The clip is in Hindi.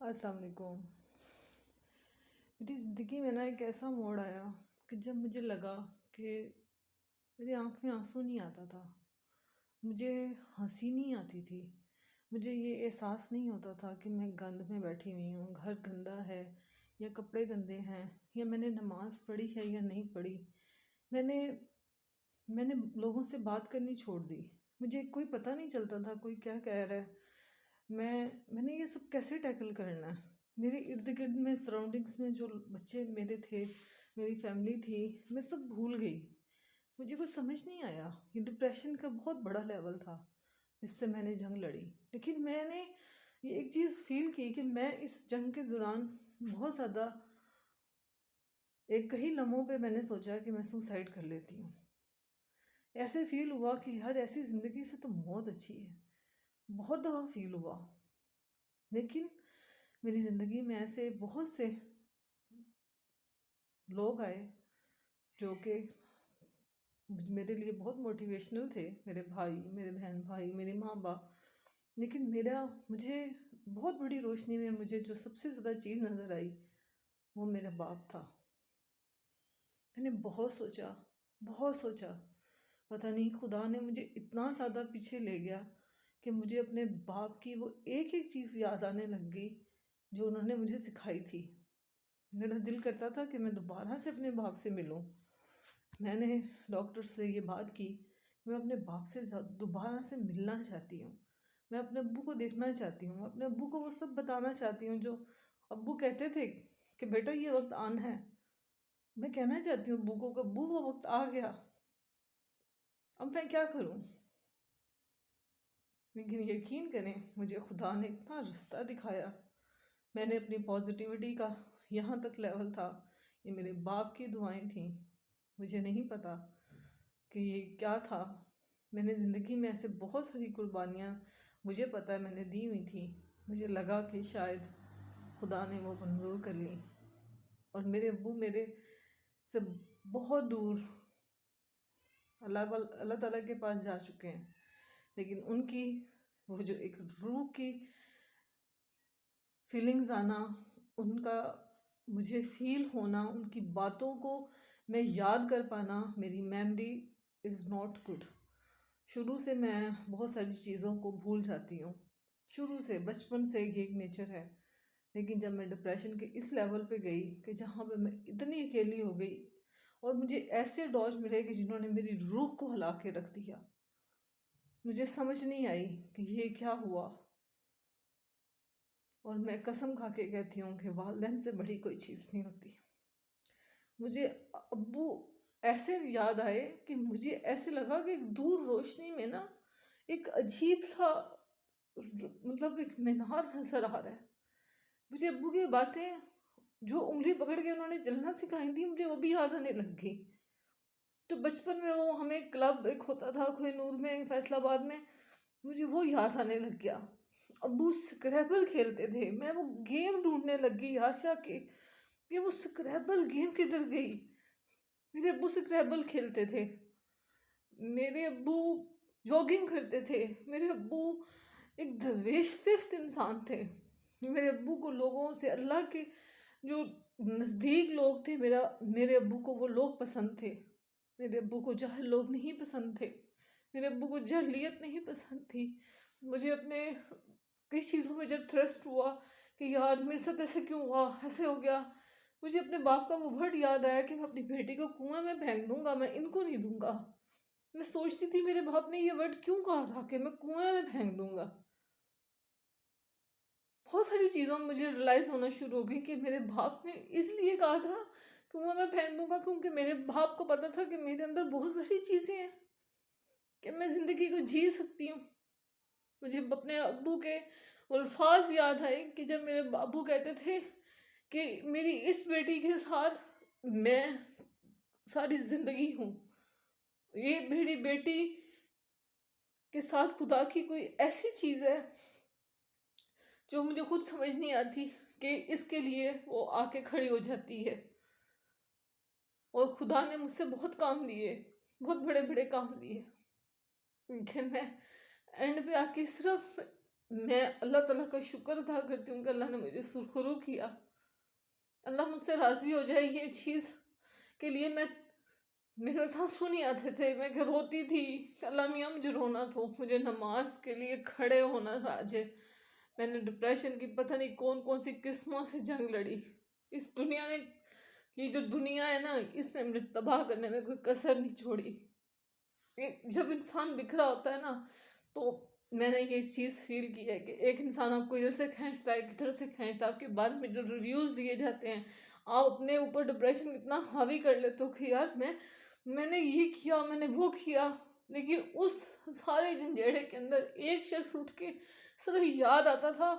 अस्सलाम वालेकुम। मेरी ज़िंदगी में ना एक ऐसा मोड़ आया कि जब मुझे लगा कि मेरी आँख में आंसू नहीं आता था, मुझे हंसी नहीं आती थी, मुझे ये एहसास नहीं होता था कि मैं गंद में बैठी हुई हूँ, घर गंदा है या कपड़े गंदे हैं या मैंने नमाज़ पढ़ी है या नहीं पढ़ी। मैंने मैंने लोगों से बात करनी छोड़ दी। मुझे कोई पता नहीं चलता था कोई क्या कह रहा है। मैंने ये सब कैसे टैकल करना है। मेरे इर्द गिर्द में सराउंडिंग्स में जो बच्चे मेरे थे, मेरी फैमिली थी, मैं सब भूल गई। मुझे कुछ समझ नहीं आया। ये डिप्रेशन का बहुत बड़ा लेवल था जिससे मैंने जंग लड़ी। लेकिन मैंने ये एक चीज़ फील की कि मैं इस जंग के दौरान बहुत ज़्यादा एक कई लम्हों पे मैंने सोचा कि मैं सुसाइड कर लेती हूँ। ऐसे फील हुआ कि यार ऐसी ज़िंदगी से तो मौत अच्छी है। बहुत दफ़ा फील हुआ। लेकिन मेरी ज़िंदगी में ऐसे बहुत से लोग आए जो कि मेरे लिए बहुत मोटिवेशनल थे। मेरे भाई, मेरे बहन भाई, मेरे माँ बाप। लेकिन मुझे बहुत बड़ी रोशनी में मुझे जो सबसे ज़्यादा चीज़ नज़र आई वो मेरा बाप था। मैंने बहुत सोचा। पता नहीं खुदा ने मुझे इतना ज़्यादा पीछे ले गया कि मुझे अपने बाप की वो एक एक चीज़ याद आने लग गई जो उन्होंने मुझे सिखाई थी। मेरा दिल करता था कि मैं दोबारा से अपने बाप से मिलूं। मैंने डॉक्टर से ये बात की, मैं अपने बाप से दोबारा से मिलना चाहती हूँ। मैं अपने अब्बू को देखना चाहती हूँ। मैं अपने अब्बू को वो सब बताना चाहती हूँ जो अब्बू कहते थे कि बेटा ये वक्त आना है। मैं कहना चाहती हूँ अब्बू को कि अब्बू वो वक्त आ गया, अब मैं क्या करूँ। लेकिन यकीन करें मुझे खुदा ने इतना रास्ता दिखाया। मैंने अपनी पॉजिटिविटी का यहाँ तक लेवल था, ये मेरे बाप की दुआएं थीं। मुझे नहीं पता कि ये क्या था। मैंने ज़िंदगी में ऐसे बहुत सारी कुर्बानियाँ मुझे पता है मैंने दी हुई थी। मुझे लगा कि शायद खुदा ने वो मंजूर कर ली और मेरे अब्बू मेरे से बहुत दूर अल्लाह ताला के पास जा चुके हैं। लेकिन उनकी वो जो एक रूह की फीलिंग्स आना, उनका मुझे फील होना, उनकी बातों को मैं याद कर पाना, मेरी मेमोरी इज़ नॉट गुड। शुरू से मैं बहुत सारी चीज़ों को भूल जाती हूँ। शुरू से बचपन से ये एक नेचर है। लेकिन जब मैं डिप्रेशन के इस लेवल पे गई कि जहाँ पे मैं इतनी अकेली हो गई और मुझे ऐसे डॉज मिले कि जिन्होंने मेरी रूह को हिला के रख दिया, मुझे समझ नहीं आई कि ये क्या हुआ। और मैं कसम खा के कहती हूँ कि वालिदैन से बड़ी कोई चीज़ नहीं होती। मुझे अब्बू ऐसे याद आए कि मुझे ऐसे लगा कि दूर रोशनी में ना एक अजीब सा मतलब एक मीनार नज़र आ रहा है। मुझे अब्बू की बातें जो उंगली पकड़ के उन्होंने चलना सिखाई थी मुझे वो भी याद आने लग गई। तो बचपन में वो हमें क्लब एक होता था कोहिनूर में, फैसलाबाद में, मुझे वो याद आने लग गया। अब्बू स्क्रैबल खेलते थे, मैं वो गेम ढूंढने लग गई यार जाके कि वो स्क्रैबल गेम किधर गई। मेरे अब्बू स्क्रैबल खेलते थे, मेरे अब्बू जॉगिंग करते थे, मेरे अब्बू एक दरवेश सिफ्त इंसान थे। मेरे अब्बू को लोगों से अल्लाह के जो नज़दीक लोग थे मेरे अब्बू को वो लोग पसंद थे। मेरे अब्बू को जाहिल लोग नहीं पसंद थे। मेरे अब्बू को जाहिलियत नहीं पसंद थी। मुझे अपने कई चीज़ों में जब थ्रस्ट हुआ कि यार मेरे साथ ऐसे क्यों हुआ, ऐसे हो गया, मुझे अपने बाप का वो वर्ड याद आया कि मैं अपनी बेटी को कुएं में फेंक दूंगा, मैं इनको नहीं दूंगा। मैं सोचती थी मेरे बाप ने ये वर्ड क्यों कहा था कि मैं कुएं में फेंक दूंगा। बहुत सारी चीज़ों में मुझे रियलाइज़ होना शुरू हो गई कि मेरे बाप ने इसलिए कहा था कुएं में फेंक दूंगा क्योंकि मेरे बाप को पता था कि मेरे अंदर बहुत सारी चीज़ें हैं कि मैं ज़िंदगी को जी सकती हूँ। मुझे अपने अब्बू के अल्फाज याद आए कि जब मेरे बाबू कहते थे कि मेरी इस बेटी के साथ मैं सारी ज़िंदगी हूँ। ये मेरी बेटी के साथ खुदा की कोई ऐसी चीज़ है जो मुझे खुद समझ नहीं आती कि इसके लिए वो आके खड़ी हो जाती है। और खुदा ने मुझसे बहुत काम लिए, बहुत बड़े बड़े काम लिए। लेकिन मैं एंड पे आके सिर्फ मैं अल्लाह ताला का शुक्र अदा करती हूँ कि अल्लाह ने मुझे सुरखरू किया। अल्लाह मुझसे राज़ी हो जाए ये चीज़ के लिए। मेरे पास आंसू नहीं आते थे, मैं कि रोती थी, अल्लाह मियाँ मुझे रोना तो मुझे नमाज के लिए खड़े होना था। आज मैंने डिप्रेशन की पता नहीं कौन कौन सी किस्मों से जंग लड़ी। इस दुनिया ने, ये जो दुनिया है ना, इसने मुझे तबाह करने में कोई कसर नहीं छोड़ी। जब इंसान बिखरा होता है ना, तो मैंने ये चीज़ फील की है कि एक इंसान आपको इधर से खींचता है, किधर से खींचता है। आपके बारे में जो रिव्यूज़ दिए जाते हैं, आप अपने ऊपर डिप्रेशन इतना हावी कर लेते हो कि यार मैंने ये किया, मैंने वो किया। लेकिन उस सारे झंझेड़े के अंदर एक शख्स उठ के सिर्फ याद आता था